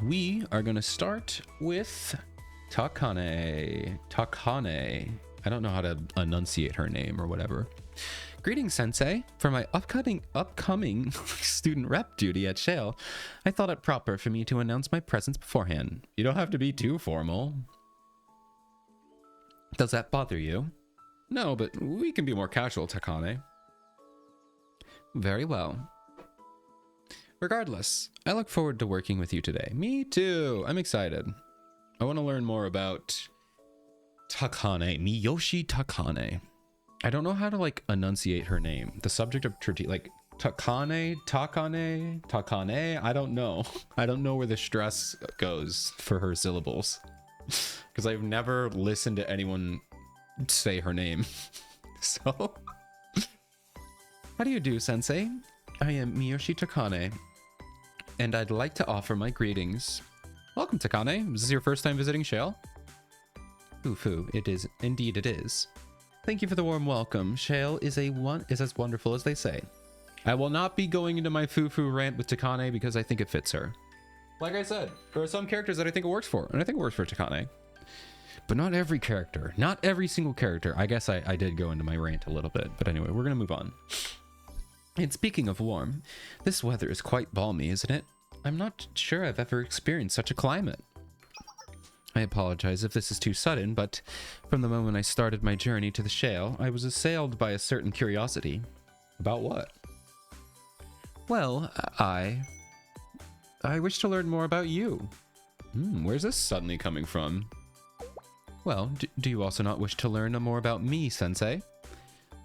we are going to start with Takane. Takane. I don't know how to enunciate her name or whatever. Greetings, Sensei. For my upcoming student rep duty at Shale, I thought it proper for me to announce my presence beforehand. You don't have to be too formal. Does that bother you? No, but we can be more casual, Takane. Very well. Regardless, I look forward to working with you today. Me too. I'm excited. I want to learn more about Takane, Miyoshi Takane. I don't know how to like enunciate her name. The subject of like Takane. I don't know. I don't know where the stress goes for her syllables because I've never listened to anyone say her name. So, how do you do, Sensei? I am Miyoshi Takane, and I'd like to offer my greetings. Welcome, Takane. Is this your first time visiting Shale? Foo-foo, it is. Indeed it is. Thank you for the warm welcome. Shale is as wonderful as they say. I will not be going into my foo-foo rant with Takane because I think it fits her. Like I said, there are some characters that I think it works for, and I think it works for Takane. But not every character. Not every single character. I guess I did go into my rant a little bit, but anyway, we're going to move on. And speaking of warm, this weather is quite balmy, isn't it? I'm not sure I've ever experienced such a climate. I apologize if this is too sudden, but from the moment I started my journey to the Shale, I was assailed by a certain curiosity. About what? Well, I wish to learn more about you. Where's this suddenly coming from? Well, do you also not wish to learn more about me, Sensei?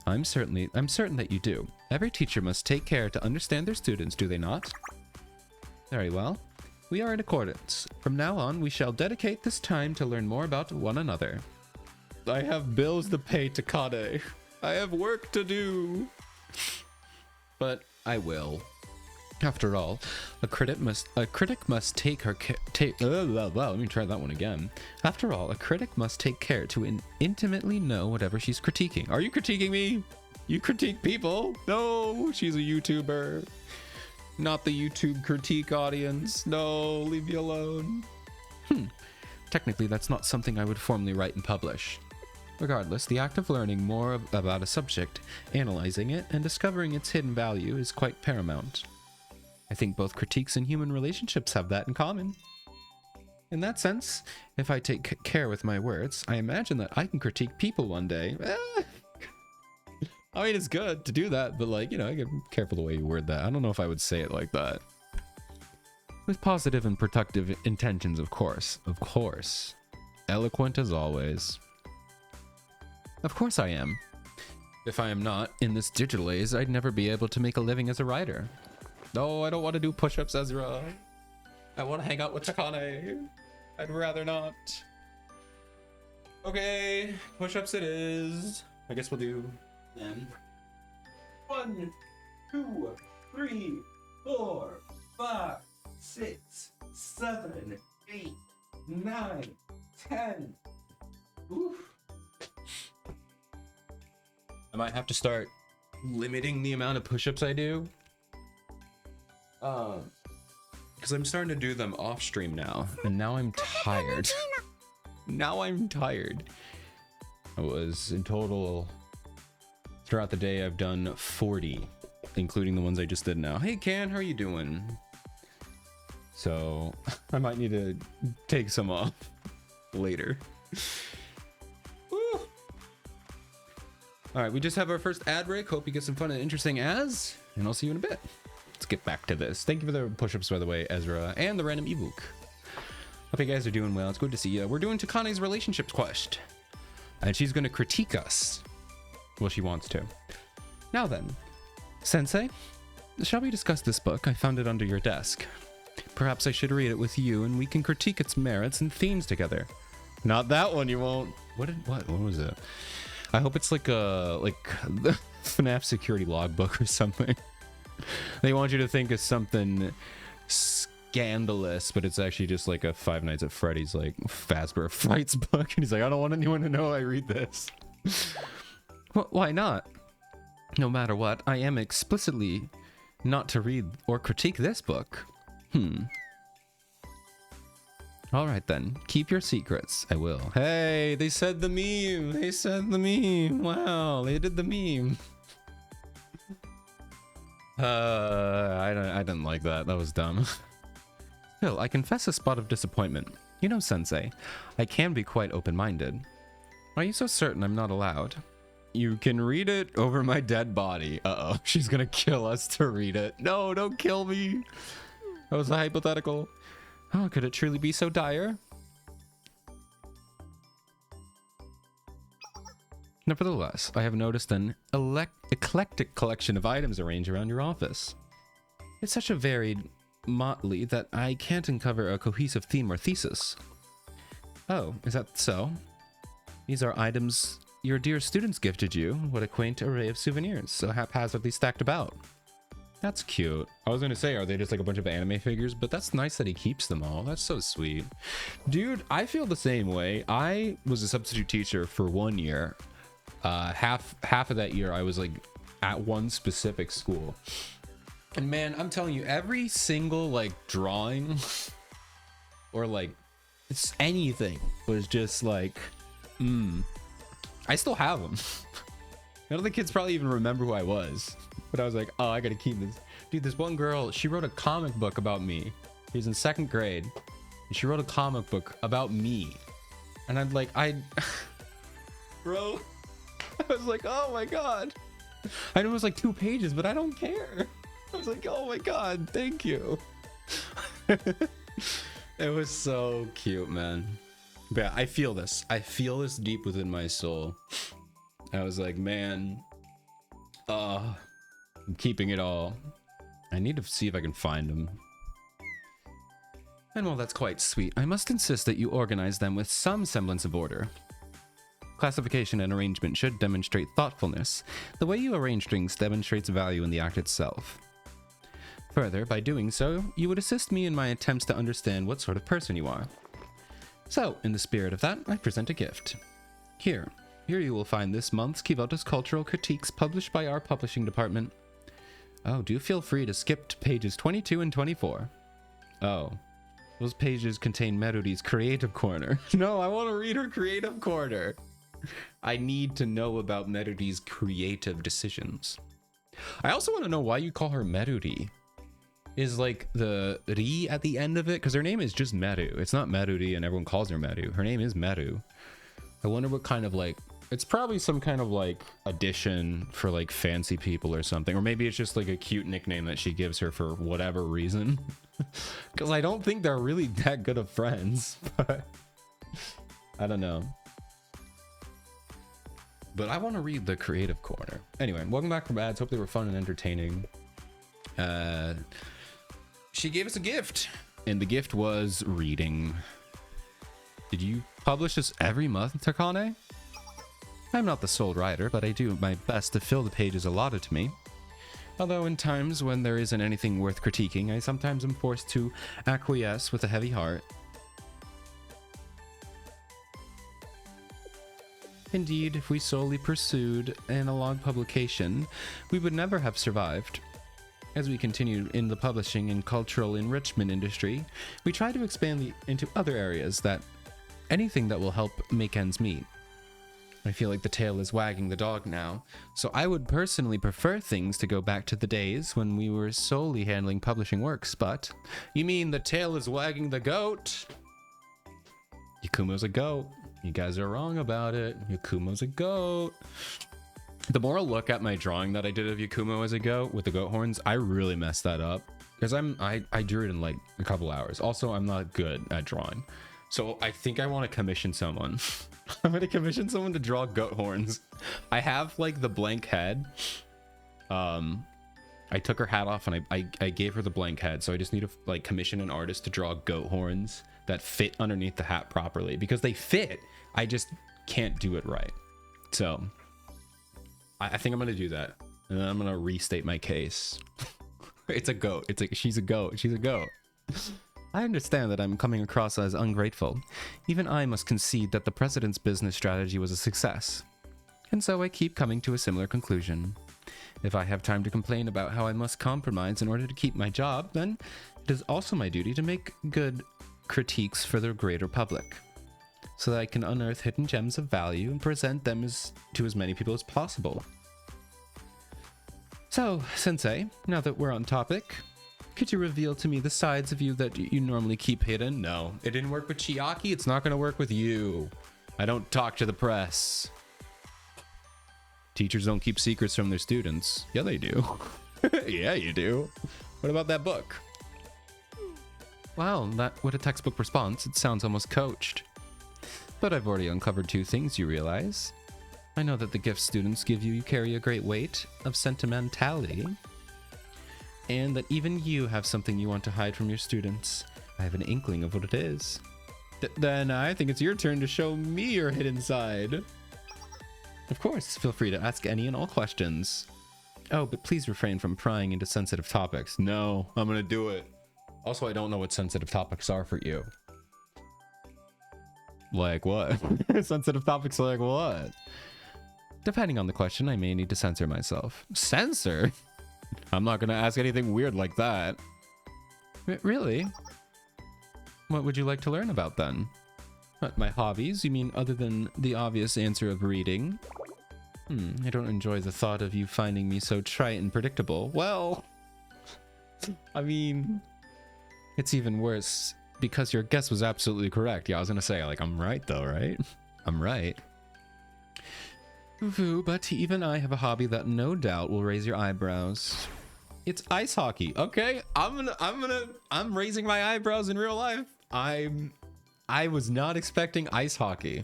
I'm certain that you do. Every teacher must take care to understand their students, do they not? Very well. We are in accordance. From now on, we shall dedicate this time to learn more about one another. I have bills to pay, Takane. I have work to do. But I will. After all, a critic must take her let me try that one again. After all, a critic must take care to intimately know whatever she's critiquing. Are you critiquing me? You critique people? No, she's a YouTuber. Not the YouTube critique audience. No, leave me alone. Technically, that's not something I would formally write and publish. Regardless, the act of learning more about a subject, analyzing it, and discovering its hidden value is quite paramount. I think both critiques and human relationships have that in common. In that sense, if I take care with my words, I imagine that I can critique people one day. I mean, it's good to do that, but like, you know, I get careful the way you word that. I don't know if I would say it like that. With positive and productive intentions, of course. Of course. Eloquent as always. Of course I am. If I am not, in this digital age, I'd never be able to make a living as a writer. No, I don't want to do push-ups, Ezra. I want to hang out with Takane. I'd rather not. Okay, push-ups it is. I guess we'll do then. 1, 2, 3, 4, 5, 6, 7, 8, 9, 10. Oof. I might have to start limiting the amount of push-ups I do. Because I'm starting to do them off stream now, and now I'm tired. Now I'm tired. I was in total throughout the day I've done 40, including the ones I just did now. Hey Can, how are you doing? So I might need to take some off later. Woo. All right, we just have our first ad break. Hope you get some fun and interesting ads, and I'll see you in a bit. Let's get back to this. Thank you for the push-ups, by the way, Ezra, and the random ebook. Hope you guys are doing well. It's good to see you. We're doing Takane's relationships quest, and she's going to critique us. Well, she wants to. Now then, Sensei, shall we discuss this book? I found it under your desk. Perhaps I should read it with you, and we can critique its merits and themes together. Not that one, you won't. What was it? I hope it's like the FNAF security logbook or something. They want you to think it's something scandalous, but it's actually just like a Five Nights at Freddy's like Fazbear Frights book. And he's like, I don't want anyone to know I read this. Well, why not? No matter what, I am explicitly not to read or critique this book. All right then, keep your secrets. I will. Hey, they said the meme. They said the meme. Wow, they did the meme. I didn't like that. That was dumb. Still, I confess a spot of disappointment. You know, Sensei, I can be quite open-minded. Are you so certain I'm not allowed? You can read it over my dead body. Uh-oh, she's gonna kill us to read it. No, don't kill me. That was a hypothetical. Oh, could it truly be so dire? Nevertheless, I have noticed an eclectic collection of items arranged around your office. It's such a varied motley that I can't uncover a cohesive theme or thesis. Oh, is that so? These are items your dear students gifted you. What a quaint array of souvenirs, so haphazardly stacked about. That's cute. I was gonna say, are they just like a bunch of anime figures? But that's nice that he keeps them all. That's so sweet. Dude, I feel the same way. I was a substitute teacher for 1 year. Half of that year, I was like at one specific school. And man, I'm telling you, every single like drawing or like it's anything was just like, I still have them. None of the kids probably even remember who I was. But I was like, oh, I gotta keep this. Dude, this one girl, she wrote a comic book about me. She was in 2nd grade. And she wrote a comic book about me. And I'm like, bro. I was like, oh my God. I know it was like 2 pages, but I don't care. I was like, oh my God, thank you. It was so cute, man. But yeah, I feel this. I feel this deep within my soul. I was like, man, I'm keeping it all. I need to see if I can find them. And while that's quite sweet, I must insist that you organize them with some semblance of order. Classification and arrangement should demonstrate thoughtfulness. The way you arrange things demonstrates value in the act itself. Further, by doing so, you would assist me in my attempts to understand what sort of person you are. So, in the spirit of that, I present a gift. Here you will find this month's Kivota's Cultural Critiques published by our publishing department. Oh, do feel free to skip to pages 22 and 24. Oh, those pages contain Merudi's Creative Corner. No, I want to read her Creative Corner. I need to know about Merudi's creative decisions. I also want to know why you call her Merudi. Is like the ri at the end of it? Because her name is just Meru. It's not Merudi and everyone calls her Meru. Her name is Meru. I wonder what kind of like, it's probably some kind of like addition for like fancy people or something. Or maybe it's just like a cute nickname that she gives her for whatever reason. Because I don't think they're really that good of friends. But I don't know. But I want to read the Creative Corner. Anyway, welcome back from ads. Hope they were fun and entertaining. She gave us a gift. And the gift was reading. Did you publish this every month, Takane? I'm not the sole writer, but I do my best to fill the pages allotted to me. Although in times when there isn't anything worth critiquing, I sometimes am forced to acquiesce with a heavy heart. Indeed, if we solely pursued analog publication, we would never have survived. As we continue in the publishing and cultural enrichment industry, we try to expand into other areas anything that will help make ends meet. I feel like the tail is wagging the dog now, so I would personally prefer things to go back to the days when we were solely handling publishing works, but... You mean the tail is wagging the goat? Yakumo's a goat. You guys are wrong about it. Yakumo's a goat. The more I look at my drawing that I did of Yakumo as a goat with the goat horns, I really messed that up. Because I drew it in like a couple hours. Also, I'm not good at drawing. So I think I want to commission someone. I'm going to commission someone to draw goat horns. I have like the blank head. I took her hat off and I gave her the blank head. So I just need to like commission an artist to draw goat horns that fit underneath the hat properly. Because they fit. I just can't do it right. So I think I'm going to do that. And then I'm going to restate my case. It's a goat. It's like, she's a goat. She's a goat. I understand that I'm coming across as ungrateful. Even I must concede that the president's business strategy was a success. And so I keep coming to a similar conclusion. If I have time to complain about how I must compromise in order to keep my job, then it is also my duty to make good critiques for the greater public, so that I can unearth hidden gems of value and present them to as many people as possible. So, Sensei, now that we're on topic, could you reveal to me the sides of you that you normally keep hidden? No, it didn't work with Chiaki. It's not going to work with you. I don't talk to the press. Teachers don't keep secrets from their students. Yeah, they do. Yeah, you do. What about that book? Wow, what a textbook response. It sounds almost coached. But I've already uncovered 2 things, you realize. I know that the gifts students give you carry a great weight of sentimentality, and that even you have something you want to hide from your students. I have an inkling of what it is. Then I think it's your turn to show me your hidden side. Of course, feel free to ask any and all questions. Oh, but please refrain from prying into sensitive topics. No, I'm gonna do it. Also, I don't know what sensitive topics are for you. Like what? Sensitive topics like what? Depending on the question, I may need to censor myself. Censor? I'm not gonna ask anything weird like that. Really? What would you like to learn about then? What, my hobbies? You mean other than the obvious answer of reading? I don't enjoy the thought of you finding me so trite and predictable. Well, I mean, it's even worse because your guess was absolutely correct. Yeah, I was gonna say, like, I'm right though, right? I'm right. But even I have a hobby that no doubt will raise your eyebrows. It's ice hockey. Okay, I'm raising my eyebrows in real life. I was not expecting ice hockey.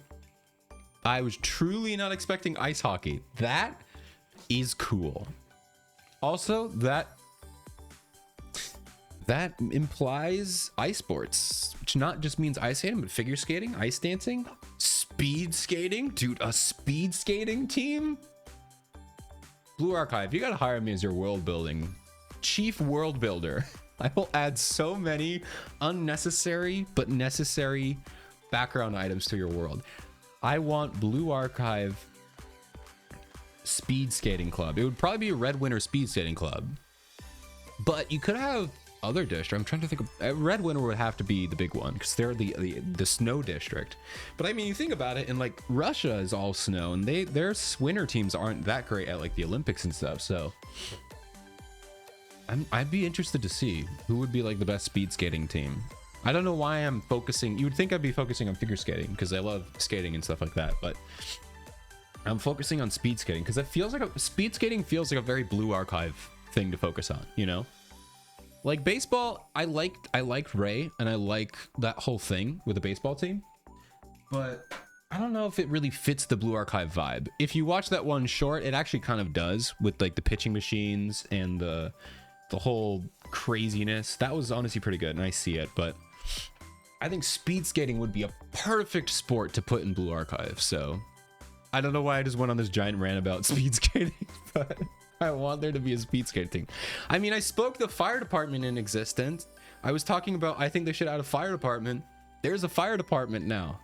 I was truly not expecting ice hockey. That is cool. Also, that implies ice sports, which not just means ice skating, but figure skating, ice dancing, speed skating. Dude, a speed skating team? Blue Archive, you gotta hire me as your world building chief world builder. I will add so many unnecessary but necessary background items to your world. I want Blue Archive Speed Skating Club. It would probably be a Red Winter Speed Skating Club, but you could have other districts. I'm trying to think of Red Winter would have to be the big one because they're the snow district. But I mean, you think about it, and like Russia is all snow, and their winter teams aren't that great at like the Olympics and stuff. So I'd be interested to see who would be like the best speed skating team. I don't know why I'm focusing. You would think I'd be focusing on figure skating because I love skating and stuff like that, but I'm focusing on speed skating because it feels like speed skating feels like a very Blue Archive thing to focus on, you know? Like baseball, I liked Ray and I like that whole thing with the baseball team, but I don't know if it really fits the Blue Archive vibe. If you watch that one short, it actually kind of does with like the pitching machines and the whole craziness. That was honestly pretty good and I see it, but I think speed skating would be a perfect sport to put in Blue Archive. So I don't know why I just went on this giant rant about speed skating, but I want there to be a speed skating thing. I mean, I spoke the fire department in existence. I was talking about, I think they should add a fire department. There's a fire department now.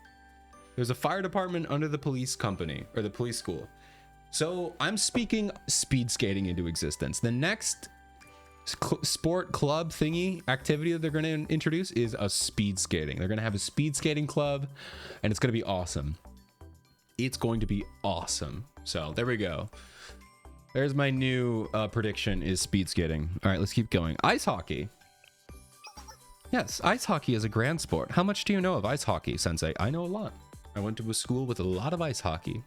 There's a fire department under the police company or the police school. So I'm speaking speed skating into existence. The next sport club thingy activity that they're going to introduce is a speed skating. They're going to have a speed skating club and it's going to be awesome. It's going to be awesome. So there we go. There's my new prediction is speed skating. All right, let's keep going. Ice hockey. Yes, ice hockey is a grand sport. How much do you know of ice hockey, Sensei? I know a lot. I went to a school with a lot of ice hockey.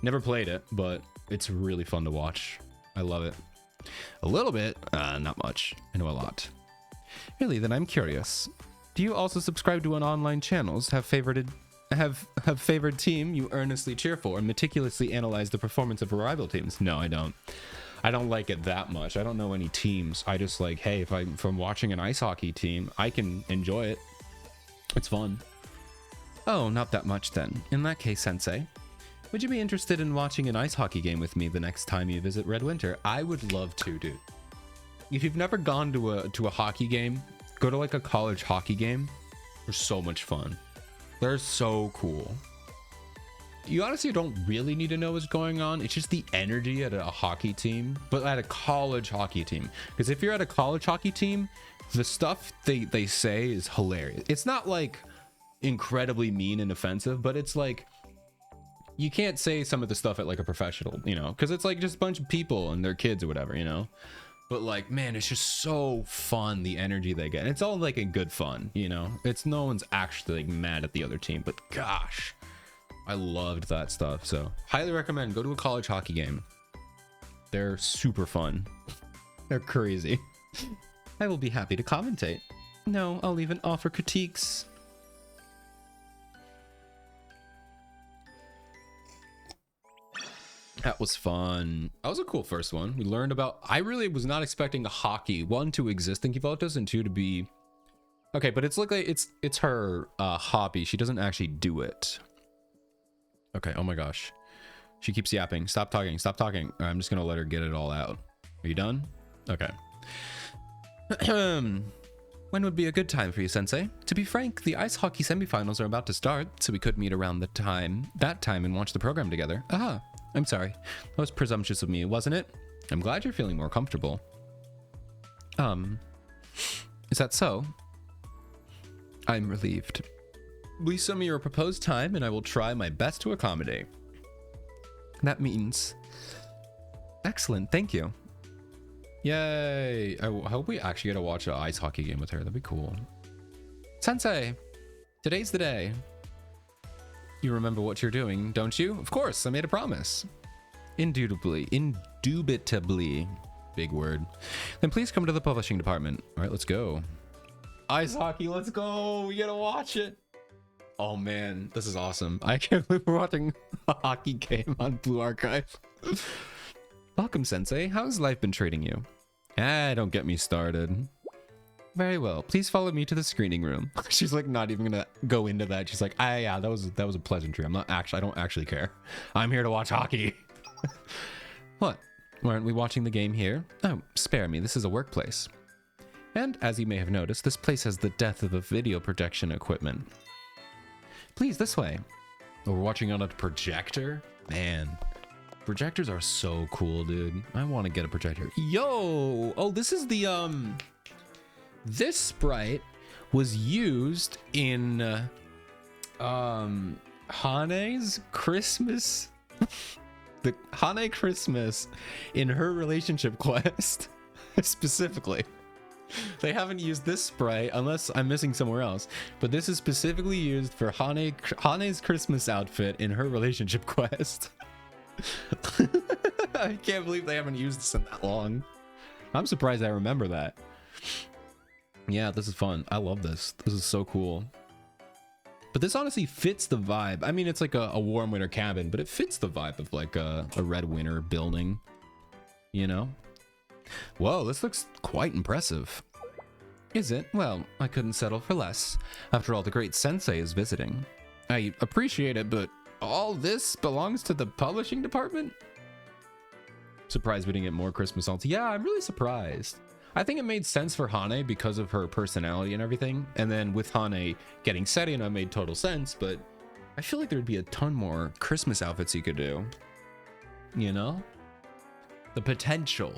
Never played it, but it's really fun to watch. I love it. A little bit, not much. I know a lot. Really, then I'm curious. Do you also subscribe to an online channels? Have favored team you earnestly cheer for and meticulously analyze the performance of rival teams? No, I don't. I don't like it that much. I don't know any teams. I just like, hey, if I'm watching an ice hockey team, I can enjoy it. It's fun. Oh, not that much then. In that case, Sensei, would you be interested in watching an ice hockey game with me the next time you visit Red Winter? I would love to, dude. If you've never gone to a hockey game, go to like a college hockey game. They're so much fun. They're so cool. You honestly don't really need to know what's going on. It's just the energy at a hockey team, but at a college hockey team. Because if you're at a college hockey team, the stuff they say is hilarious. It's not like incredibly mean and offensive, but it's like you can't say some of the stuff at like a professional, you know, because it's like just a bunch of people and their kids or whatever, you know. But like, man, it's just so fun, the energy they get. And it's all like in good fun, you know. It's no one's actually like mad at the other team, but gosh, I loved that stuff. So highly recommend, go to a college hockey game. They're super fun. They're crazy. I will be happy to commentate. No, I'll even offer critiques. That was fun. That was a cool first one. We learned about, I really was not expecting hockey, one, to exist in Kivaltos, and two, to be okay, but it's like it's her hobby. She doesn't actually do it. Okay, oh my gosh, she keeps yapping. Stop talking, stop talking. I'm just gonna let her get it all out. Are you done? Okay. When would be a good time for you, Sensei? To be frank, the ice hockey semifinals are about to start, so we could meet around that time and watch the program together. Aha. I'm sorry. That was presumptuous of me, wasn't it? I'm glad you're feeling more comfortable. Is that so? I'm relieved. Please send me your proposed time and I will try my best to accommodate. That means... Excellent, thank you. Yay! I hope we actually get to watch an ice hockey game with her. That'd be cool. Sensei! Today's the day. You remember what you're doing, don't you? Of course, I made a promise. Indubitably. Big word. Then please come to the publishing department. All right, let's go. Ice hockey, let's go. We gotta watch it. Oh man, this is awesome. I can't believe we're watching a hockey game on Blue Archive. Welcome, Sensei. How's life been treating you? Don't get me started. Very well. Please follow me to the screening room. She's like not even gonna go into that. She's like, yeah, that was a pleasantry. I don't actually care. I'm here to watch hockey. What? Weren't we watching the game here? Oh, spare me. This is a workplace. And as you may have noticed, this place has the death of a video projection equipment. Please, this way. Oh, we're watching on a projector? Man, projectors are so cool, dude. I want to get a projector. Yo! Oh, this is the, this sprite was used in Hane's Christmas. The Hane Christmas in her relationship quest specifically. They haven't used this sprite unless I'm missing somewhere else, but this is specifically used for Hane's Christmas outfit in her relationship quest. I can't believe they haven't used this in that long. I'm surprised I remember that. Yeah, this is fun. I love this. This is so cool. But this honestly fits the vibe. I mean, it's like a warm winter cabin, but it fits the vibe of like a red winter building, you know? Whoa, this looks quite impressive. Is it? Well, I couldn't settle for less. After all, the great sensei is visiting. I appreciate it, but all this belongs to the publishing department? Surprised we didn't get more Christmas salts. Yeah, I'm really surprised. I think it made sense for Hane because of her personality and everything. And then with Hane getting Serena made total sense, but I feel like there'd be a ton more Christmas outfits you could do. You know? The potential.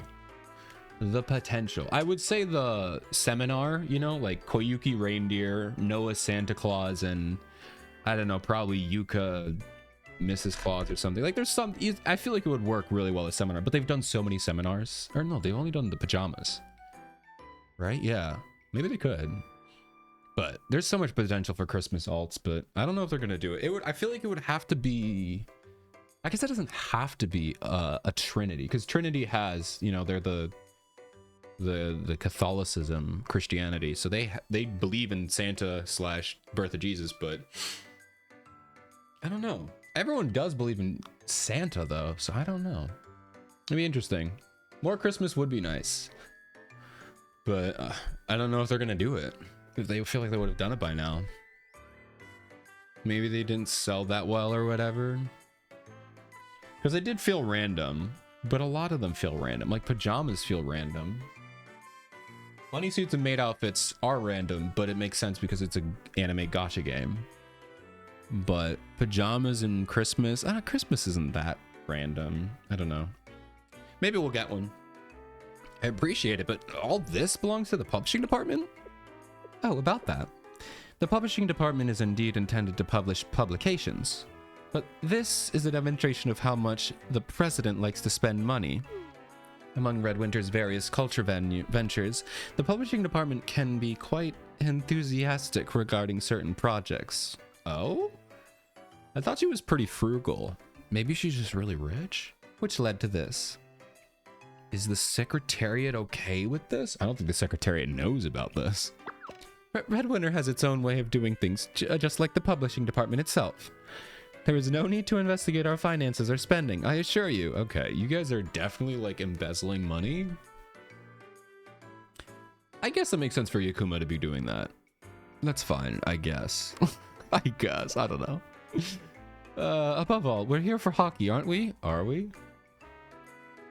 The potential. I would say the seminar, you know, like Koyuki Reindeer, Noah Santa Claus, and I don't know, probably Yuka Mrs. Claus or something. Like there's some, I feel like it would work really well at seminar, but they've done so many seminars. Or no, they've only done the pajamas. Right? Yeah. Maybe they could. But there's so much potential for Christmas alts, but I don't know if they're gonna do it. I feel like it would have to be, I guess it doesn't have to be a Trinity, because Trinity has, you know, they're the Catholicism, Christianity, so they believe in Santa / birth of Jesus, but I don't know. Everyone does believe in Santa though, so I don't know. It'd be interesting. More Christmas would be nice, but I don't know if they're gonna do it. If they feel like they would have done it by now. Maybe they didn't sell that well or whatever. Because they did feel random, but a lot of them feel random. Like pajamas feel random. Bunny suits and maid outfits are random, but it makes sense because it's an anime gacha game. But pajamas and Christmas, Christmas isn't that random. I don't know. Maybe we'll get one. I appreciate it, but all this belongs to the publishing department? Oh, about that. The publishing department is indeed intended to publish publications, but this is a demonstration of how much the president likes to spend money. Among Redwinter's various culture ventures, the publishing department can be quite enthusiastic regarding certain projects. Oh? I thought she was pretty frugal. Maybe she's just really rich? Which led to this. Is the Secretariat okay with this? I don't think the Secretariat knows about this. Redwinter has its own way of doing things, just like the publishing department itself. There is no need to investigate our finances or spending, I assure you. Okay, you guys are definitely like embezzling money. I guess it makes sense for Yakuma to be doing that. That's fine, I guess. I don't know. Above all, we're here for hockey, aren't we? Are we?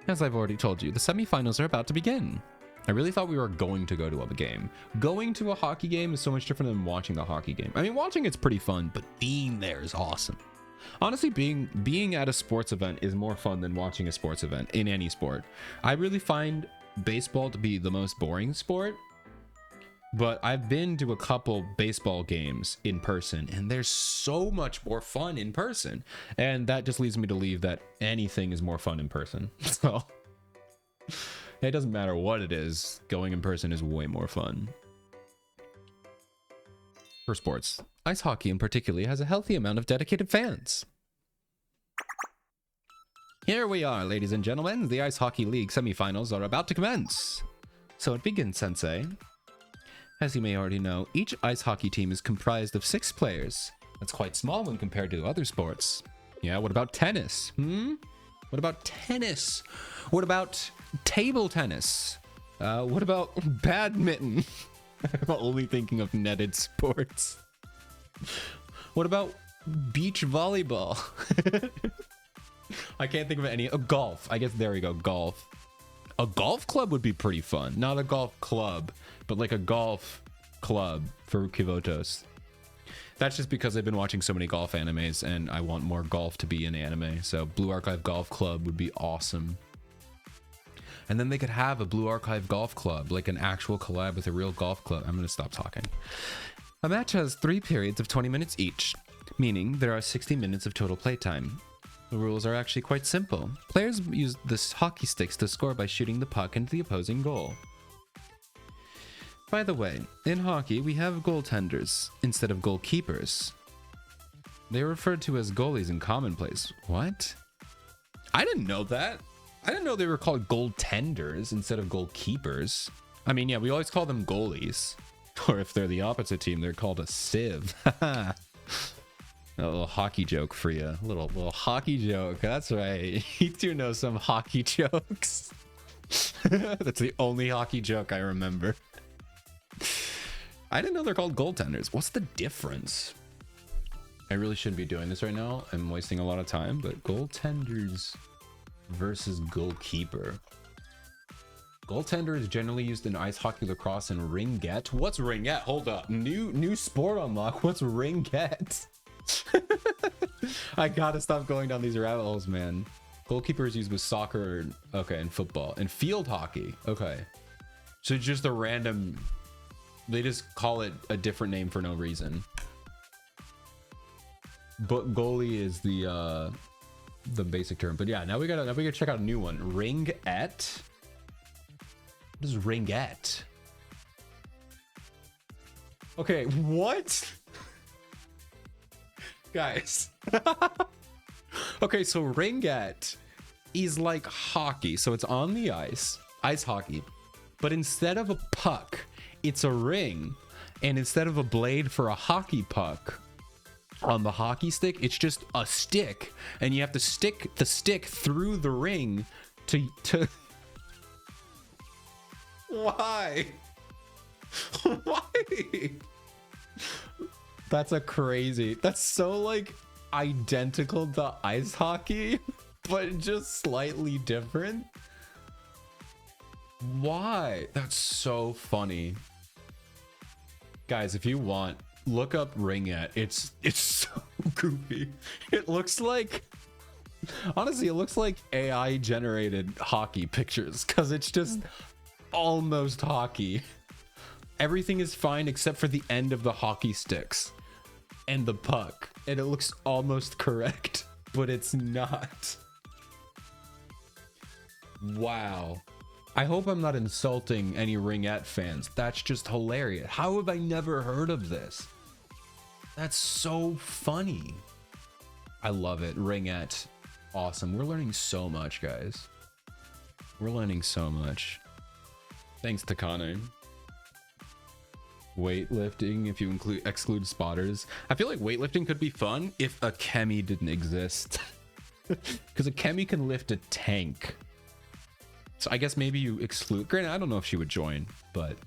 As I've already told you, the semifinals are about to begin. I really thought we were going to go to a game. Going to a hockey game is so much different than watching the hockey game. I mean, watching it's pretty fun, but being there is awesome. Honestly, being at a sports event is more fun than watching a sports event in any sport. I really find baseball to be the most boring sport, but I've been to a couple baseball games in person, and they're so much more fun in person. And that just leads me to believe that anything is more fun in person. So it doesn't matter what it is, going in person is way more fun. For sports, ice hockey in particular has a healthy amount of dedicated fans. Here we are, ladies and gentlemen. The Ice Hockey League semifinals are about to commence. So it begins, Sensei. As you may already know, each ice hockey team is comprised of 6 players. That's quite small when compared to other sports. Yeah, what about tennis? What about tennis? What about table tennis? What about badminton? I'm only thinking of netted sports. What about beach volleyball? I can't think of any. Golf. I guess there we go. Golf. A golf club would be pretty fun. Not a golf club, but like a golf club for Kivotos. That's just because I've been watching so many golf animes and I want more golf to be in anime. So Blue Archive Golf Club would be awesome. And then they could have a Blue Archive Golf Club, like an actual collab with a real golf club. I'm going to stop talking. A match has 3 periods of 20 minutes each, meaning there are 60 minutes of total playtime. The rules are actually quite simple. Players use the hockey sticks to score by shooting the puck into the opposing goal. By the way, in hockey, we have goaltenders instead of goalkeepers. They are referred to as goalies in commonplace. What? I didn't know that. I didn't know they were called goaltenders instead of goalkeepers. I mean, yeah, we always call them goalies. Or if they're the opposite team, they're called a sieve. A little hockey joke for you. A little hockey joke. That's right. You do know some hockey jokes. That's the only hockey joke I remember. I didn't know they're called goaltenders. What's the difference? I really shouldn't be doing this right now. I'm wasting a lot of time, but goaltenders versus goalkeeper. Goaltender is generally used in ice hockey, lacrosse, and ringette. What's ringette? Hold up. New sport unlock. What's ringette? I gotta stop going down these rabbit holes, man. Goalkeeper is used with soccer, okay, and football. And field hockey, okay. So just a random... They just call it a different name for no reason. But goalie is the basic term. But yeah, now we gotta check out a new one. Ringette? What is ringette? Okay, what? Guys. Okay, so ringette is like hockey. So it's on the ice hockey. But instead of a puck, it's a ring. And instead of a blade for a hockey puck on the hockey stick, it's just a stick. And you have to stick the stick through the ring to... Why? Why? That's so like identical to ice hockey, but just slightly different. Why? That's so funny. Guys, if you want, look up ringette. It's so goofy. It looks like, honestly, it looks like AI generated hockey pictures because it's just almost hockey. Everything is fine except for the end of the hockey sticks and the puck. And it looks almost correct, but it's not. Wow. I hope I'm not insulting any ringette fans. That's just hilarious. How have I never heard of this? That's so funny. I love it. Ringette. Awesome. We're learning so much, guys. We're learning so much. Thanks, Takane. Weightlifting, if you exclude spotters. I feel like weightlifting could be fun if a Kemi didn't exist. Because a Kemi can lift a tank. So I guess maybe you exclude... Granted, I don't know if she would join, but...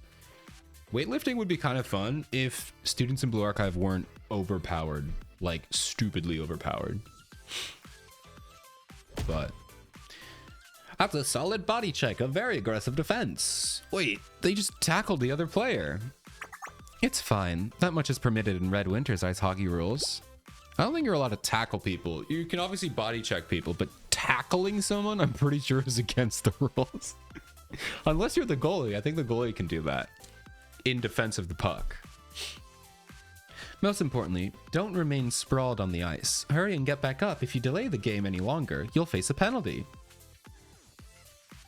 weightlifting would be kind of fun if students in Blue Archive weren't overpowered. Like, stupidly overpowered. But... that's a solid body check, a very aggressive defense. Wait, they just tackled the other player. It's fine. That much is permitted in Red Winter's ice hockey rules. I don't think you're allowed to tackle people. You can obviously body check people, but tackling someone, I'm pretty sure is against the rules. Unless you're the goalie. I think the goalie can do that in defense of the puck. Most importantly, don't remain sprawled on the ice. Hurry and get back up. If you delay the game any longer, you'll face a penalty.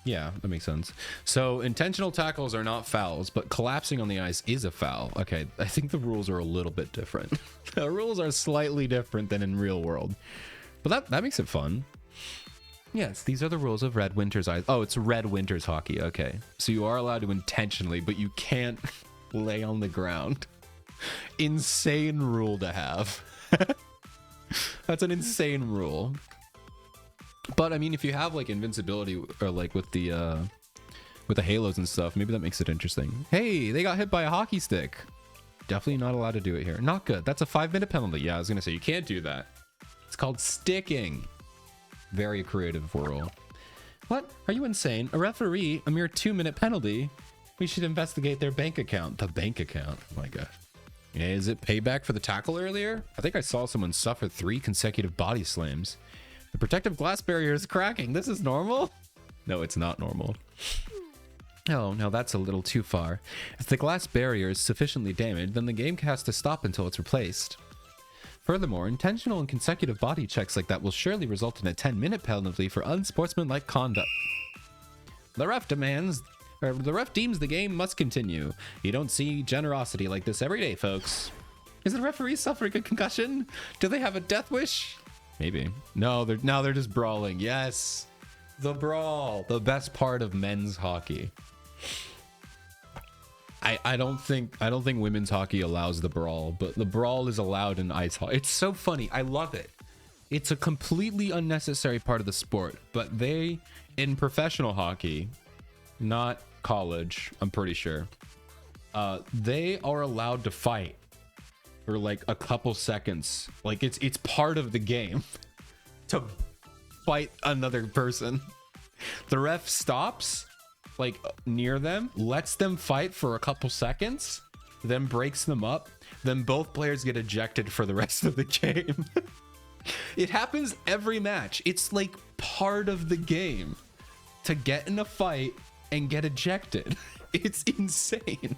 Yeah, that makes sense. So intentional tackles are not fouls, but collapsing on the ice is a foul. Okay, I think the rules are a little bit different. The rules are slightly different than in real world. But that makes it fun. Yes, these are the rules of Red Winter's ice. Oh, it's Red Winter's hockey. Okay. So you are allowed to intentionally, but you can't lay on the ground. Insane rule to have. That's an insane rule. But I mean, if you have like invincibility or like with the halos and stuff, maybe that makes it interesting. Hey, they got hit by a hockey stick. Definitely not allowed to do it here. Not good. That's a 5-minute penalty. Yeah, I was gonna say you can't do that. It's called sticking. Very creative rule. What? Are you insane? A referee? A mere 2-minute penalty? We should investigate their bank account. The bank account. Oh my god. Yeah, is it payback for the tackle earlier? I think I saw someone suffer 3 consecutive body slams. The protective glass barrier is cracking. This is normal? No, it's not normal. Oh, now that's a little too far. If the glass barrier is sufficiently damaged, then the game has to stop until it's replaced. Furthermore, intentional and consecutive body checks like that will surely result in a 10-minute penalty for unsportsmanlike conduct. The ref deems the game must continue. You don't see generosity like this every day, folks. Is the referee suffering a concussion? Do they have a death wish? Maybe. No, they're just brawling. Yes. The brawl. The best part of men's hockey. I don't think women's hockey allows the brawl, but the brawl is allowed in ice hockey. It's so funny. I love it. It's a completely unnecessary part of the sport, but they, in professional hockey, not college, I'm pretty sure, they are allowed to fight for like a couple seconds. Like it's part of the game to fight another person. The ref stops like near them, lets them fight for a couple seconds, then breaks them up, then both players get ejected for the rest of the game. It happens every match. It's like part of the game to get in a fight and get ejected. It's insane.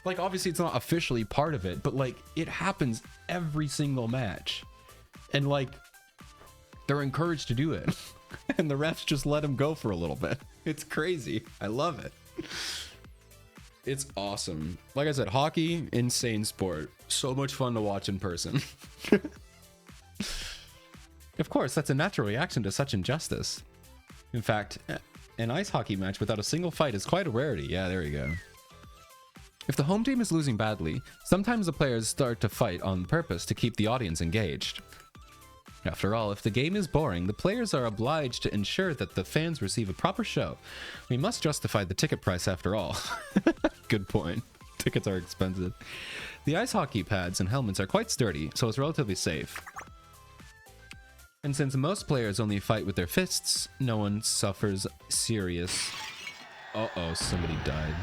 Like, obviously it's not officially part of it, but like it happens every single match. And like they're encouraged to do it. And the refs just let them go for a little bit. It's crazy. I love it. It's awesome. Like I said, hockey, insane sport. So much fun to watch in person. Of course, that's a natural reaction to such injustice. In fact, an ice hockey match without a single fight is quite a rarity. Yeah, there you go. If the home team is losing badly, sometimes the players start to fight on purpose to keep the audience engaged. After all, if the game is boring, the players are obliged to ensure that the fans receive a proper show. We must justify the ticket price after all. Good point. Tickets are expensive. The ice hockey pads and helmets are quite sturdy, so it's relatively safe. And since most players only fight with their fists, no one suffers serious... Uh-oh, somebody died.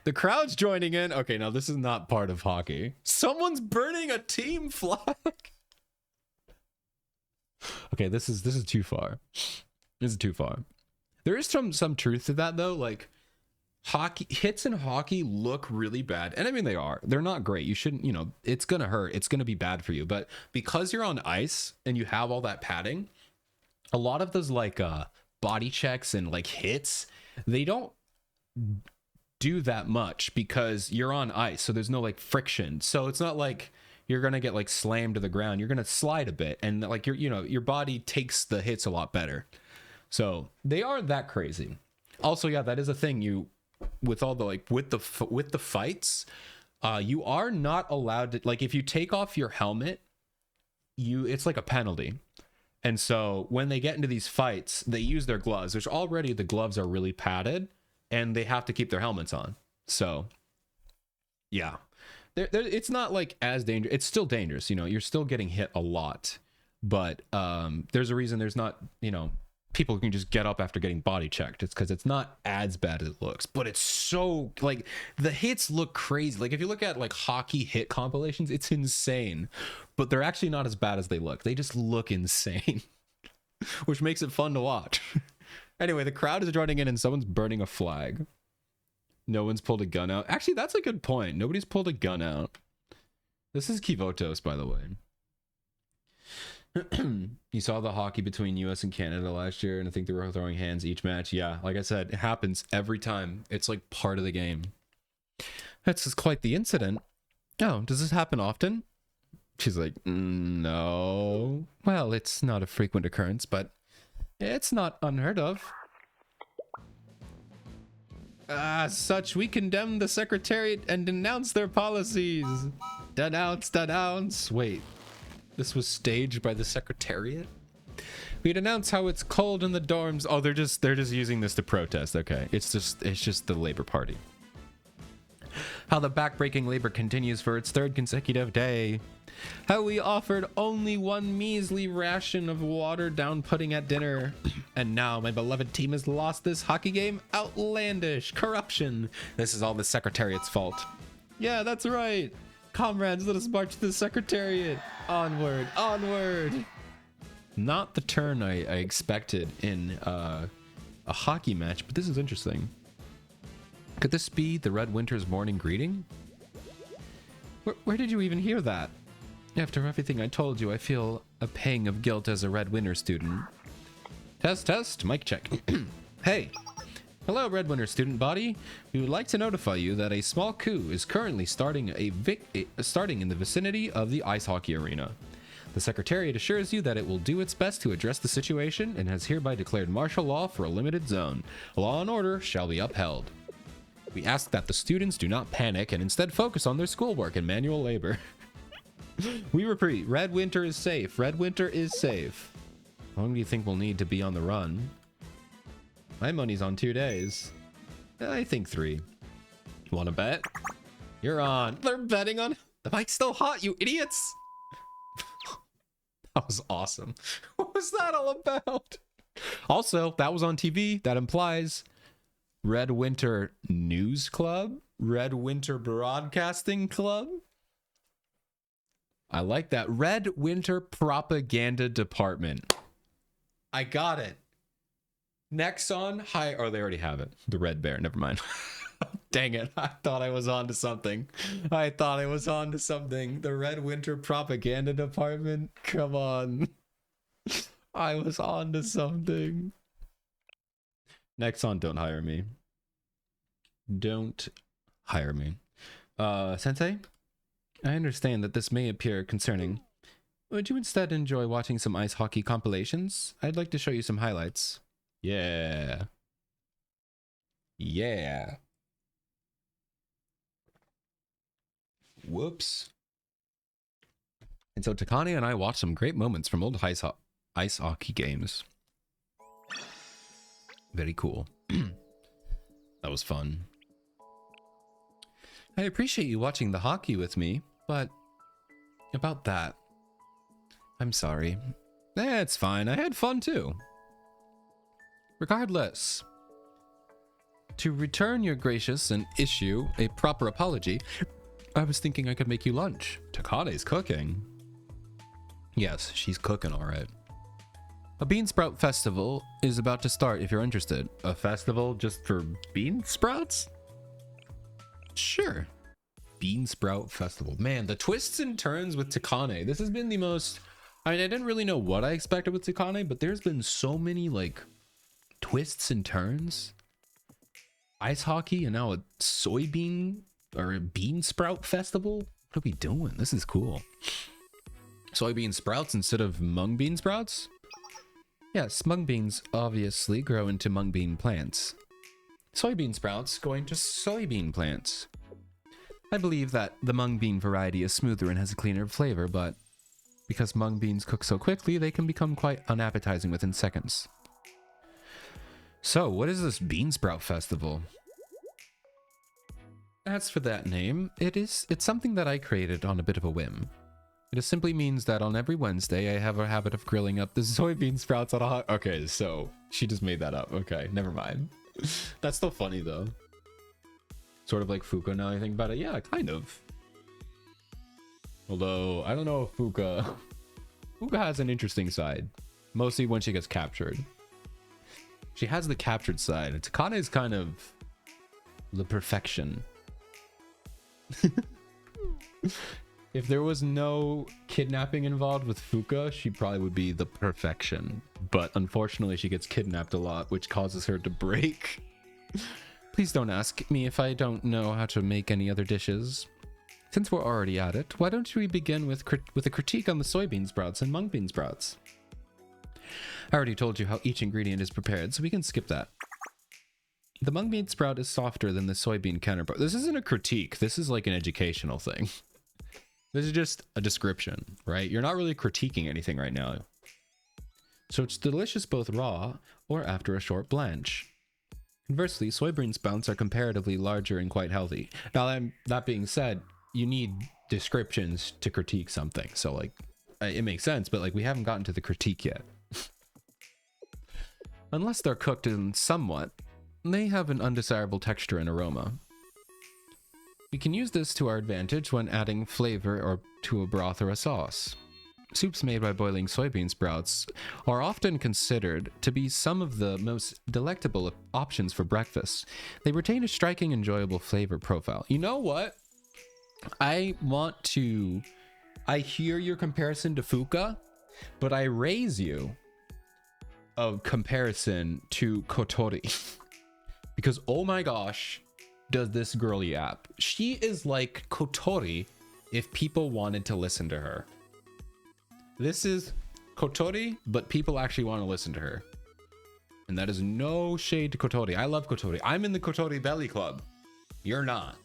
The crowd's joining in. Okay, now this is not part of hockey. Someone's burning a team flag. Okay, this is too far. This is too far. There is some truth to that though. Like hockey hits in hockey look really bad, and I mean they're not great. You shouldn't, you know, it's gonna hurt, it's gonna be bad for you, but because you're on ice and you have all that padding, a lot of those like body checks and like hits, they don't do that much because you're on ice, so there's no like friction, so it's not like you're gonna get like slammed to the ground. You're gonna slide a bit, and like your body takes the hits a lot better, so they aren't that crazy. Also, yeah, that is a thing. You with all the like with the fights, you are not allowed to, like, if you take off your helmet, it's like a penalty. And so when they get into these fights, they use their gloves, which already the gloves are really padded, and they have to keep their helmets on. So yeah, it's not like as dangerous. It's still dangerous, you know, you're still getting hit a lot, but there's a reason there's not, you know, people can just get up after getting body checked. It's because it's not as bad as it looks, but it's so, like, the hits look crazy. Like if you look at like hockey hit compilations, it's insane, but they're actually not as bad as they look. They just look insane, which makes it fun to watch. Anyway, the crowd is joining in and someone's burning a flag. No one's pulled a gun out. Actually, that's a good point. Nobody's pulled a gun out. This is Kivotos, by the way. You saw the hockey between US and Canada last year, and I think they were throwing hands each match. Yeah, like I said, it happens every time. It's like part of the game. That's just quite the incident. Oh, does this happen often? She's like, no. Well, it's not a frequent occurrence, but it's not unheard of. As such, we condemn the Secretariat and denounce their policies. Denounce. Wait. This was staged by the Secretariat? We'd announce how it's cold in the dorms. Oh, they're just using this to protest. Okay. It's just the Labor Party. How the backbreaking labor continues for its third consecutive day. How we offered only one measly ration of watered down pudding at dinner. And now my beloved team has lost this hockey game. Outlandish corruption. This is all the Secretariat's fault. Yeah, that's right. Comrades, let us march to the Secretariat. Onward, onward. Not the turn I expected in a hockey match, but this is interesting. Could this be the Red Winter's morning greeting? Where did you even hear that? After everything I told you, I feel a pang of guilt as a Red Winter student. Test, mic check. Hey. Hello, Red Winter student body. We would like to notify you that a small coup is currently starting in the vicinity of the ice hockey arena. The Secretariat assures you that it will do its best to address the situation and has hereby declared martial law for a limited zone. Law and order shall be upheld. We ask that the students do not panic and instead focus on their schoolwork and manual labor. We repeat, Red Winter is safe. Red Winter is safe. How long do you think we'll need to be on the run? My money's on 2 days. I think 3. Want to bet? You're on. They're betting on... The mic's still hot, you idiots! That was awesome. What was that all about? Also, that was on TV. That implies Red Winter News Club? Red Winter Broadcasting Club? I like that. Red Winter Propaganda Department. I got it. Next on hi, or they already have it. The Red Bear. Never mind. Dang it. I thought I was on to something. The Red Winter Propaganda Department. Come on. I was on to something. Next on Don't Hire Me. Don't hire me. Sensei? I understand that this may appear concerning. Would you instead enjoy watching some ice hockey compilations? I'd like to show you some highlights. Yeah. Whoops. And so Takane and I watched some great moments from old ice hockey games. Very cool. That was fun. I appreciate you watching the hockey with me, but about that, I'm sorry. It's fine. I had fun too. Regardless, to return your gracious and issue a proper apology, I was thinking I could make you lunch. Takane's cooking. Yes, she's cooking all right. A bean sprout festival is about to start if you're interested. A festival just for bean sprouts? Sure. Bean sprout festival. Man, the twists and turns with Takane. This has been the most... I mean, I didn't really know what I expected with Takane, but there's been so many, like, twists and turns. Ice hockey and now a soybean or a bean sprout festival? What are we doing? This is cool. Soybean sprouts instead of mung bean sprouts? Yes, mung beans obviously grow into mung bean plants. Soybean sprouts go into soybean plants. I believe that the mung bean variety is smoother and has a cleaner flavor, but because mung beans cook so quickly, they can become quite unappetizing within seconds. So, what is this bean sprout festival? As for that name, it's something that I created on a bit of a whim. It simply means that on every Wednesday, I have a habit of grilling up the soybean sprouts on a hot... Okay, so she just made that up. Okay, never mind. That's still funny, though. Sort of like Fuka now I think about it. Yeah, kind of. Although, I don't know if Fuka has an interesting side. Mostly when she gets captured. She has the captured side. And Takane is kind of the perfection. If there was no kidnapping involved with Fuka, she probably would be the perfection. But unfortunately, she gets kidnapped a lot, which causes her to break. Please don't ask me if I don't know how to make any other dishes. Since we're already at it, why don't we begin with a critique on the soybean sprouts and mung bean sprouts? I already told you how each ingredient is prepared, so we can skip that. The mung bean sprout is softer than the soybean counterpart. This isn't a critique. This is like an educational thing. This is just a description, right? You're not really critiquing anything right now. So it's delicious both raw or after a short blanch. Conversely, soybean sprouts are comparatively larger and quite healthy. Now, that being said, you need descriptions to critique something. So, like, it makes sense, but, like, we haven't gotten to the critique yet. Unless they're cooked in somewhat, they have an undesirable texture and aroma. We can use this to our advantage when adding flavor or to a broth or a sauce. Soups made by boiling soybean sprouts are often considered to be some of the most delectable options for breakfast. They retain a striking, enjoyable flavor profile. You know what? I hear your comparison to Fuka, but I raise you a comparison to Kotori. Because, oh my gosh, does this girl yap. She is like Kotori if people wanted to listen to her. This is Kotori, but people actually want to listen to her. And that is no shade to Kotori. I love Kotori. I'm in the Kotori Belly Club. You're not.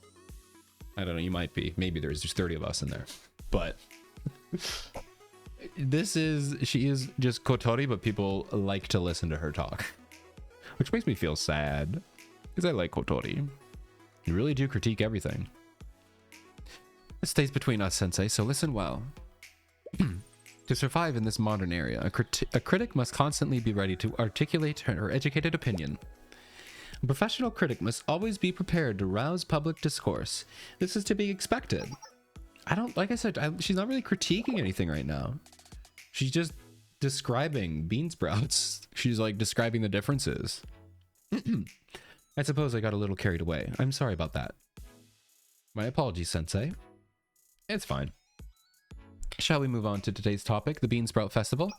I don't know, you might be. Maybe there's just 30 of us in there. But she is just Kotori, but people like to listen to her talk. Which makes me feel sad. Because I like Kotori. You really do critique everything. It stays between us, Sensei, so listen well. To survive in this modern era, a critic must constantly be ready to articulate her educated opinion. A professional critic must always be prepared to rouse public discourse. This is to be expected. Like I said, she's not really critiquing anything right now. She's just describing bean sprouts. She's like describing the differences. I suppose I got a little carried away. I'm sorry about that. My apologies, Sensei. It's fine. Shall we move on to today's topic, the Bean Sprout Festival?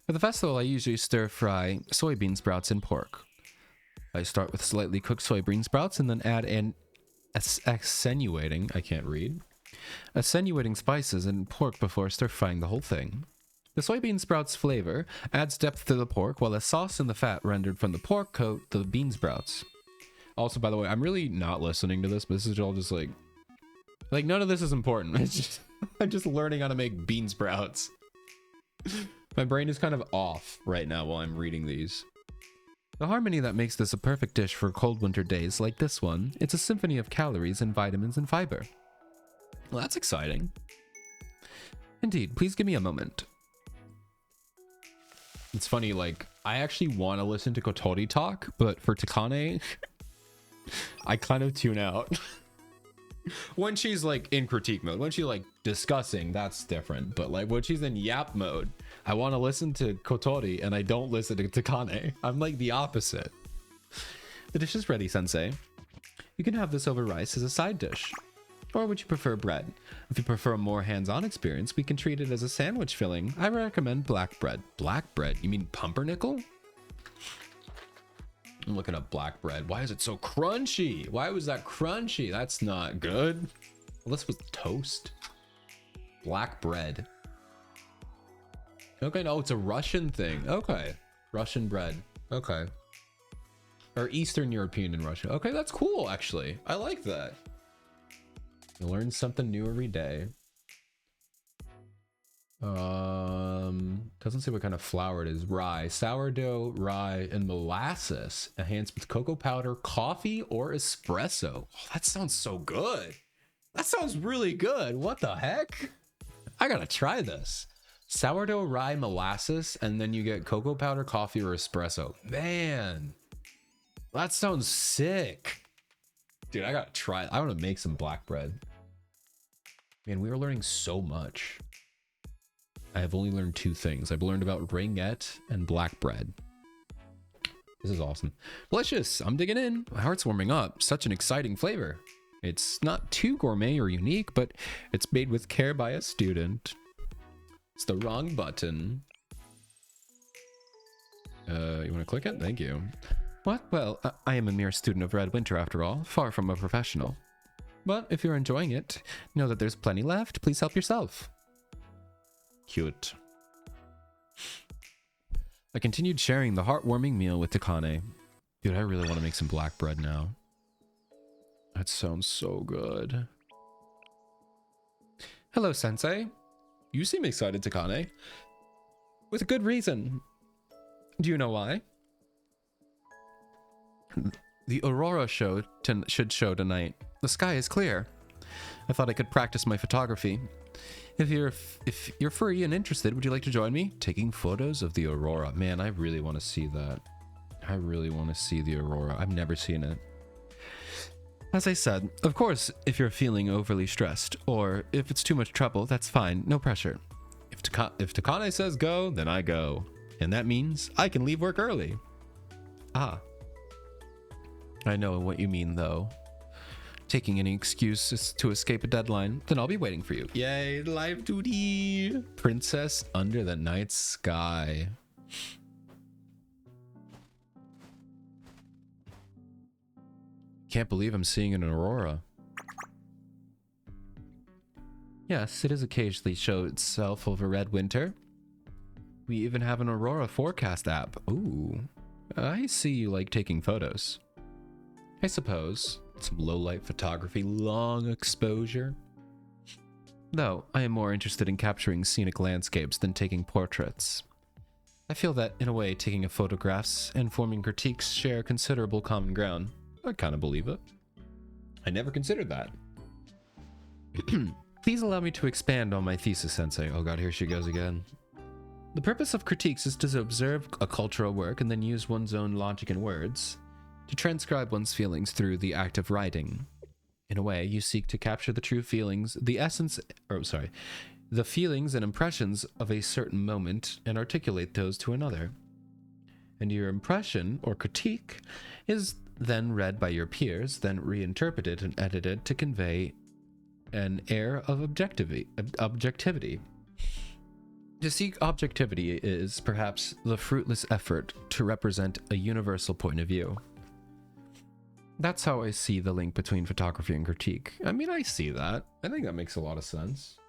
For the festival, I usually stir-fry soybean sprouts and pork. I start with slightly cooked soybean sprouts and then add an attenuating spices and pork before stir-frying the whole thing. The soybean sprouts flavor adds depth to the pork, while the sauce and the fat rendered from the pork coat the bean sprouts. Also, by the way, I'm really not listening to this, but this is all just like none of this is important. It's just, I'm just learning how to make bean sprouts. My brain is kind of off right now while I'm reading these. The harmony that makes this a perfect dish for cold winter days like this one, it's a symphony of calories and vitamins and fiber. Well, that's exciting. Indeed, please give me a moment. It's funny, like, I actually want to listen to Kotori talk, but for Takane, I kind of tune out. When she's like in critique mode, when she's like discussing, that's different. But like when she's in yap mode, I want to listen to Kotori and I don't listen to Takane. I'm like the opposite. The dish is ready, sensei. You can have this over rice as a side dish. Or would you prefer bread? If you prefer a more hands-on experience, we can treat it as a sandwich filling. I recommend black bread. Black bread? You mean pumpernickel? I'm looking up black bread. Why is it so crunchy? Why was that crunchy? That's not good. Well, this was toast. Black bread. Okay, no, it's a Russian thing. Okay. Russian bread. Okay. Or Eastern European and Russia. Okay, that's cool, actually. I like that. You learn something new every day. Doesn't say what kind of flour it is. Rye, sourdough, rye, and molasses. Enhanced with cocoa powder, coffee, or espresso. Oh, that sounds so good. That sounds really good. What the heck? I gotta try this. Sourdough, rye, molasses, and then you get cocoa powder, coffee, or espresso. Man, that sounds sick. Dude, I gotta try it. I want to make some black bread. Man, we are learning so much. I have only learned 2 things. I've learned about ringette and black bread. This is awesome. Delicious. I'm digging in. My heart's warming up. Such an exciting flavor. It's not too gourmet or unique, but it's made with care by a student. It's the wrong button. You want to click it? Thank you. What? Well, I am a mere student of Red Winter after all, far from a professional. But if you're enjoying it, know that there's plenty left. Please help yourself. Cute. I continued sharing the heartwarming meal with Takane. Dude, I really want to make some black bread now. That sounds so good. Hello, Sensei. You seem excited, Takane. With a good reason. Do you know why? The Aurora show should show tonight. The sky is clear. I thought I could practice my photography. If you're free and interested, would you like to join me? Taking photos of the Aurora. Man, I really want to see that. I really want to see the Aurora. I've never seen it. As I said, of course, if you're feeling overly stressed, or if it's too much trouble, that's fine. No pressure. If Takane says go, then I go. And that means I can leave work early. Ah. I know what you mean, though. Taking any excuse to escape a deadline, then I'll be waiting for you. Yay, live 2D! Princess under the night sky. Can't believe I'm seeing an aurora. Yes, it is occasionally show itself over Red Winter. We even have an aurora forecast app. Ooh, I see you like taking photos. I suppose. Some low-light photography, long exposure. Though, I am more interested in capturing scenic landscapes than taking portraits. I feel that, in a way, taking photographs and forming critiques share considerable common ground. I kind of believe it. I never considered that. Please allow me to expand on my thesis, Sensei. Oh god, here she goes again. The purpose of critiques is to observe a cultural work and then use one's own logic and words to transcribe one's feelings through the act of writing. In a way, you seek to capture the true feelings, the feelings and impressions of a certain moment and articulate those to another. And your impression or critique is then read by your peers, then reinterpreted and edited to convey an air of objectivity. To seek objectivity is perhaps the fruitless effort to represent a universal point of view. That's how I see the link between photography and critique. I mean, I see that. I think that makes a lot of sense.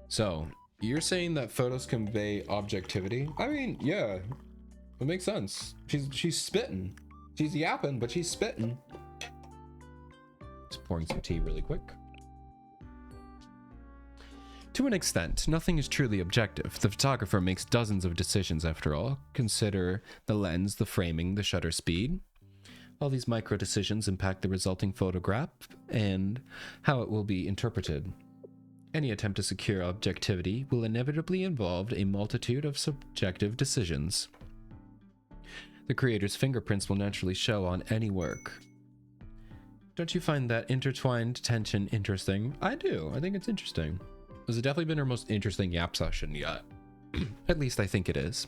So, you're saying that photos convey objectivity? I mean, yeah, it makes sense. She's spitting. She's yapping, but she's spitting. Just pouring some tea really quick. To an extent, nothing is truly objective. The photographer makes dozens of decisions after all. Consider the lens, the framing, the shutter speed. All these micro decisions impact the resulting photograph and how it will be interpreted. Any attempt to secure objectivity will inevitably involve a multitude of subjective decisions. The creator's fingerprints will naturally show on any work. Don't you find that intertwined tension interesting? I do. I think it's interesting. This has definitely been our most interesting yap session yet. At least I think it is.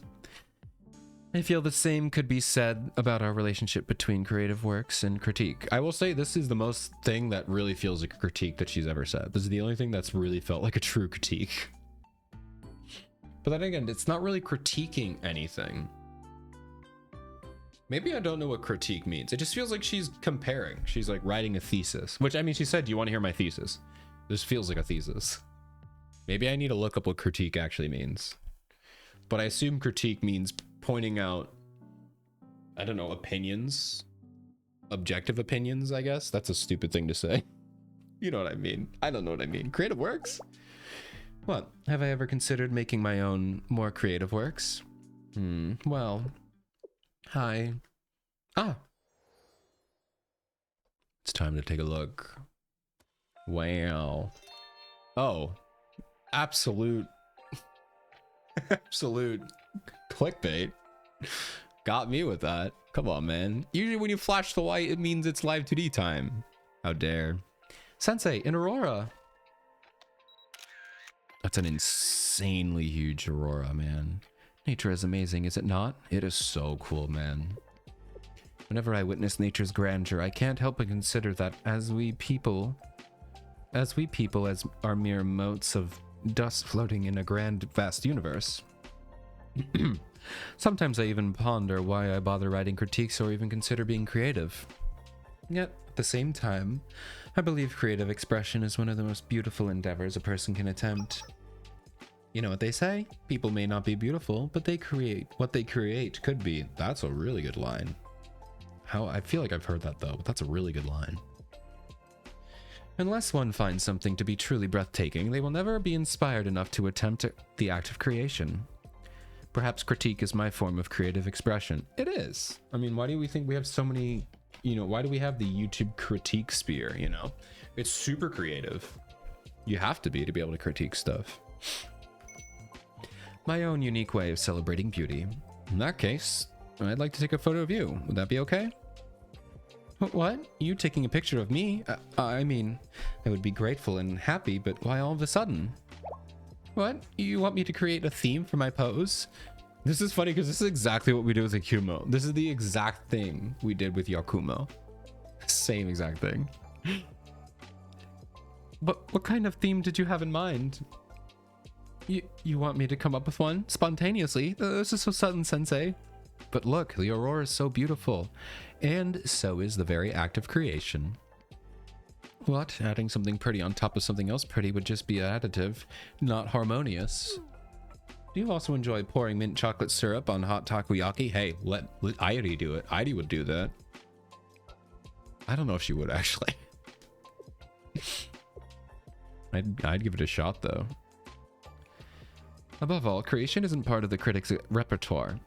I feel the same could be said about our relationship between creative works and critique. I will say this is the most thing that really feels like a critique that she's ever said. This is the only thing that's really felt like a true critique. But then again, it's not really critiquing anything. Maybe I don't know what critique means. It just feels like she's comparing. She's like writing a thesis, which I mean, she said, do you want to hear my thesis? This feels like a thesis. Maybe I need to look up what critique actually means. But I assume critique means pointing out, I don't know, opinions, objective opinions, I guess. That's a stupid thing to say. You know what I mean? I don't know what I mean. Creative works? What? Have I ever considered making my own more creative works? Well, hi. Ah. It's time to take a look. Wow. Oh. Absolute clickbait. Got me with that. Come on, man. Usually when you flash the white, it means it's live 2D time. How dare. Sensei, in Aurora. That's an insanely huge aurora, man. Nature is amazing, is it not? It is so cool, man. Whenever I witness nature's grandeur, I can't help but consider that as we people are mere motes of dust floating in a grand, vast universe. Sometimes I even ponder why I bother writing critiques or even consider being creative. Yet, at the same time, I believe creative expression is one of the most beautiful endeavors a person can attempt. You know what they say? People may not be beautiful, but they create. What they create could be. That's a really good line. I feel like I've heard that though, but that's a really good line. Unless one finds something to be truly breathtaking, they will never be inspired enough to attempt the act of creation. Perhaps critique is my form of creative expression. It is. I mean, why do we think we have so many, why do we have the YouTube critique sphere, It's super creative. You have to be able to critique stuff. My own unique way of celebrating beauty. In that case, I'd like to take a photo of you. Would that be okay? What? You taking a picture of me? I mean, I would be grateful and happy, but why all of a sudden? What? You want me to create a theme for my pose? This is funny because this is exactly what we did with Yakumo. This is the exact thing we did with Yakumo. Same exact thing. But what kind of theme did you have in mind? You want me to come up with one? Spontaneously? This is so sudden, Sensei. But look, the aurora is so beautiful. And so is the very act of creation. What? Adding something pretty on top of something else pretty would just be additive, not harmonious. Do you also enjoy pouring mint chocolate syrup on hot takoyaki? Hey, let Airi do it. Airi would do that. I don't know if she would, actually. I'd give it a shot, though. Above all, creation isn't part of the critic's repertoire.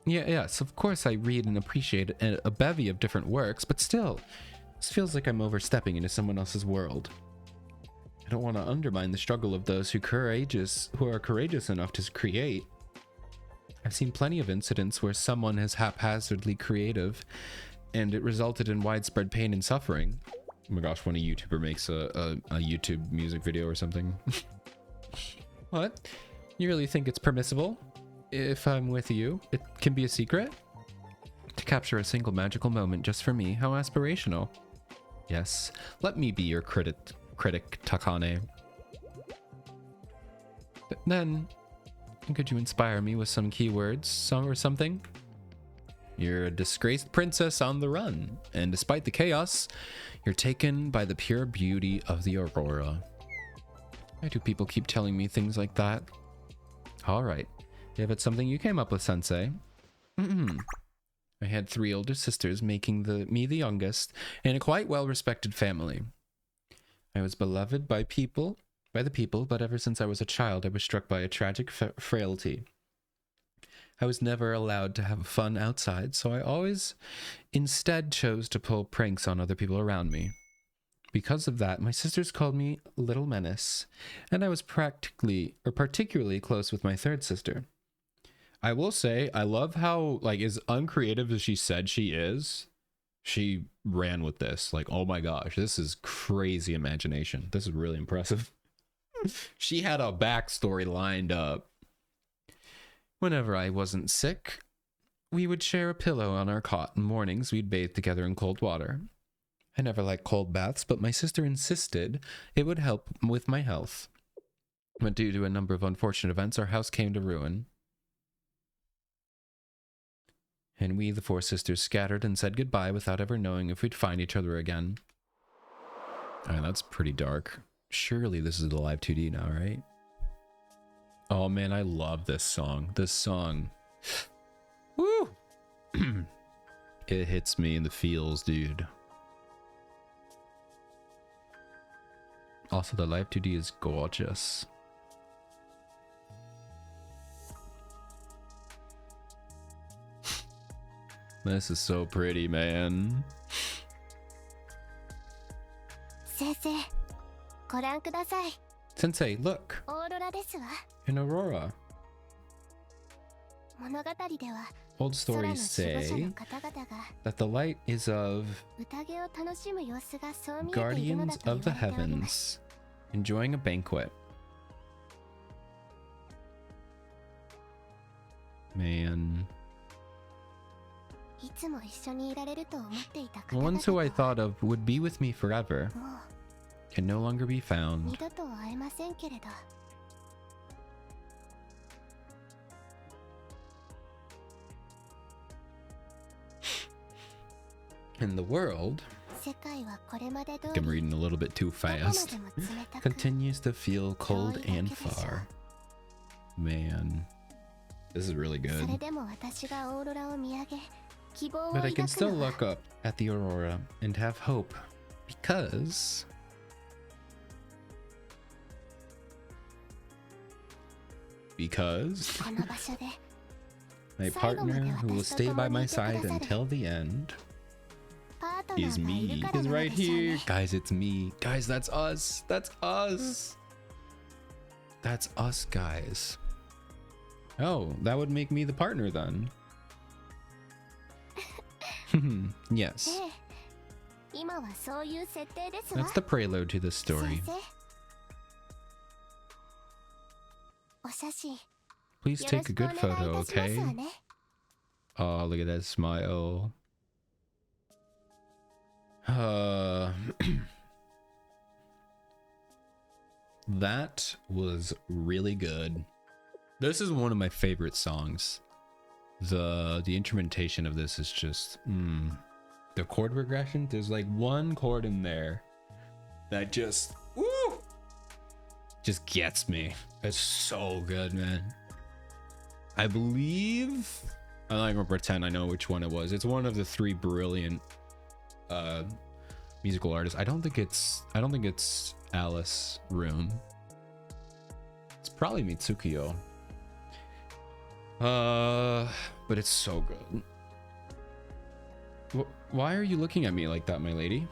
Yes, of course I read and appreciate a bevy of different works, but still, this feels like I'm overstepping into someone else's world. I don't want to undermine the struggle of those who are courageous enough to create. I've seen plenty of incidents where someone has haphazardly creative, and it resulted in widespread pain and suffering. Oh my gosh, when a YouTuber makes a YouTube music video or something. What? You really think it's permissible? If I'm with you, it can be a secret? To capture a single magical moment just for me, how aspirational. Yes, let me be your critic Takane. But then, could you inspire me with some keywords, or something? You're a disgraced princess on the run, and despite the chaos, you're taken by the pure beauty of the aurora. Why do people keep telling me things like that? Alright, if it's something you came up with, Sensei. I had 3 older sisters, making me the youngest, in a quite well-respected family. I was beloved by the people, but ever since I was a child, I was struck by a tragic frailty. I was never allowed to have fun outside, so I always instead chose to pull pranks on other people around me. Because of that, my sisters called me Little Menace, and I was particularly close with my 3rd sister. I will say, I love how, as uncreative as she said she is, She ran with this. Like, oh my gosh, this is crazy imagination. This is really impressive. She had a backstory lined up. Whenever I wasn't sick, we would share a pillow on our cot, and mornings we'd bathe together in cold water. I never liked cold baths, but my sister insisted it would help with my health. But due to a number of unfortunate events, our house came to ruin. And we, the four sisters, scattered and said goodbye without ever knowing if we'd find each other again. Alright, that's pretty dark. Surely this is the live 2D now, right? Oh man, I love this song. This song. Woo! It hits me in the feels, dude. Also, the live 2D is gorgeous. This is so pretty, man. Sensei, look! An aurora. Old stories say that the light is of guardians of the heavens, enjoying a banquet. Man. The ones who I thought of would be with me forever can no longer be found. And the world, I think I'm reading a little bit too fast, continues to feel cold and far. Man, this is really good. But I can still look up at the aurora and have hope because my partner who will stay by my side until the end is me. Is right here. Guys, it's me. Guys, that's us. That's us. That's us, guys. Oh, that would make me the partner then. Yes. That's the prelude to this story. Please take a good photo, okay? Oh, look at that smile. That was really good. This is one of my favorite songs. The instrumentation of this is just the chord progression. There's like one chord in there that just gets me. It's so good, man. I believe I'm not gonna pretend I know which one it was. It's one of the three brilliant musical artists. I don't think it's Alice Room. It's probably Mitsukiyo. But it's so good. Why are you looking at me like that, my lady?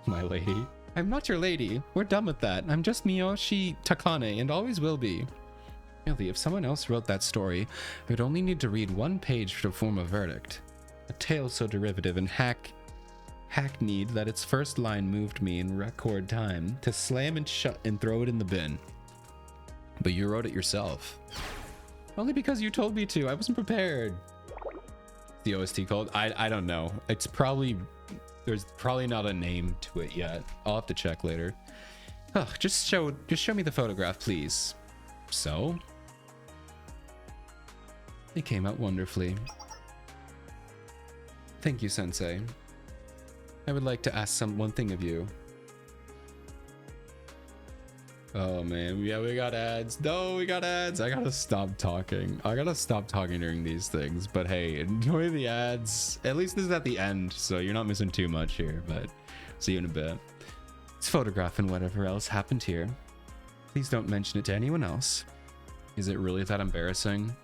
My lady? I'm not your lady. We're done with that. I'm just Miyoshi Takane and always will be. Really, if someone else wrote that story, I would only need to read one page to form a verdict. A tale so derivative and hackneyed that its first line moved me in record time to slam and shut and throw it in the bin. But you wrote it yourself. Only because you told me to. I wasn't prepared. The OST called? I don't know. It's probably... There's probably not a name to it yet. I'll have to check later. Oh, just show me the photograph, please. So? It came out wonderfully. Thank you, Sensei. I would like to ask one thing of you. Oh man, yeah, we got ads. No, we got ads. I gotta stop talking. I gotta stop talking during these things. But hey, enjoy the ads. At least this is at the end, so you're not missing too much here. But see you in a bit. This photograph and whatever else happened here. Please don't mention it to anyone else. Is it really that embarrassing?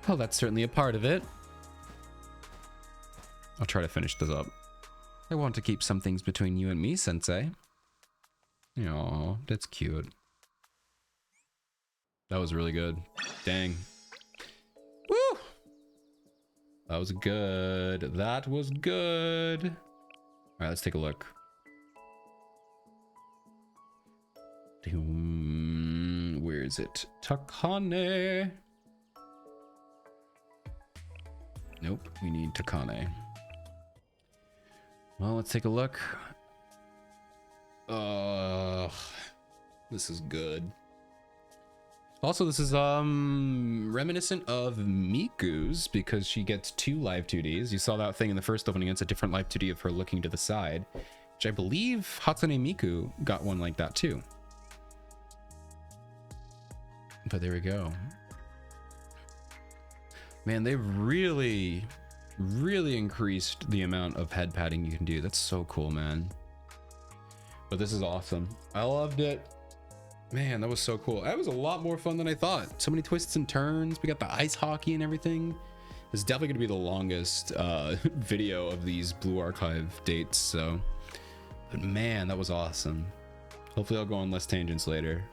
Well, that's certainly a part of it. I'll try to finish this up. I want to keep some things between you and me, Sensei. Aw, that's cute. That was really good. Dang. Woo! That was good. That was good. All right, let's take a look. Where is it? Takane. Nope, we need Takane. Well, let's take a look. This is good. Also, this is reminiscent of Miku's because she gets 2 live 2Ds. You saw that thing in the first opening. It's a different live 2D of her looking to the side, which I believe Hatsune Miku got one like that too. But there we go. Man, they've really increased the amount of head padding you can do. That's so cool, man. But this is awesome. I loved it. Man, that was so cool. That was a lot more fun than I thought. So many twists and turns. We got the ice hockey and everything. It's definitely going to be the longest video of these Blue Archive dates. So, but man, that was awesome. Hopefully I'll go on less tangents later.